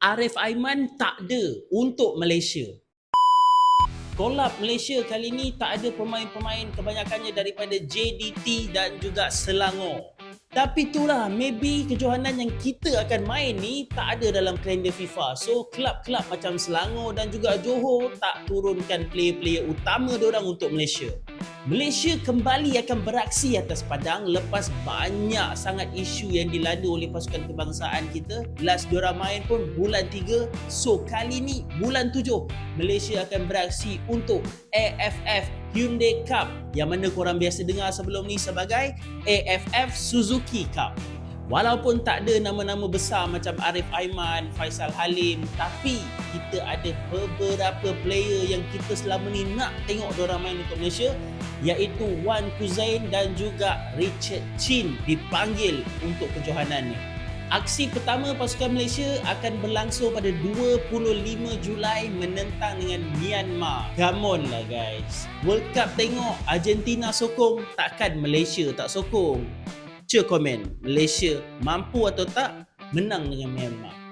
Arif Aiman tak ada untuk Malaysia. Kolab Malaysia kali ni tak ada pemain-pemain kebanyakannya daripada JDT dan juga Selangor. Tapi itulah, maybe kejohanan yang kita akan main ni tak ada dalam kalender FIFA. So, kelab-kelab macam Selangor dan juga Johor tak turunkan player-player utama diorang untuk Malaysia. Malaysia kembali akan beraksi atas padang lepas banyak sangat isu yang dilanda oleh pasukan kebangsaan kita. Last diorang main pun bulan 3. So kali ni bulan 7 Malaysia akan beraksi untuk AFF Hyundai Cup yang mana korang biasa dengar sebelum ni sebagai AFF Suzuki Cup. Walaupun tak ada nama-nama besar macam Arif Aiman, Faisal Halim, tapi kita ada beberapa player yang kita selama ni nak tengok diorang main untuk Malaysia, iaitu Wan Kuzain dan juga Richard Chin dipanggil untuk kejohanan ni. Aksi pertama pasukan Malaysia akan berlangsung pada 25 Julai menentang dengan Myanmar. Come on lah guys. World Cup tengok, Argentina sokong, takkan Malaysia tak sokong? Komen Malaysia mampu atau tak menang dengan Myanmar.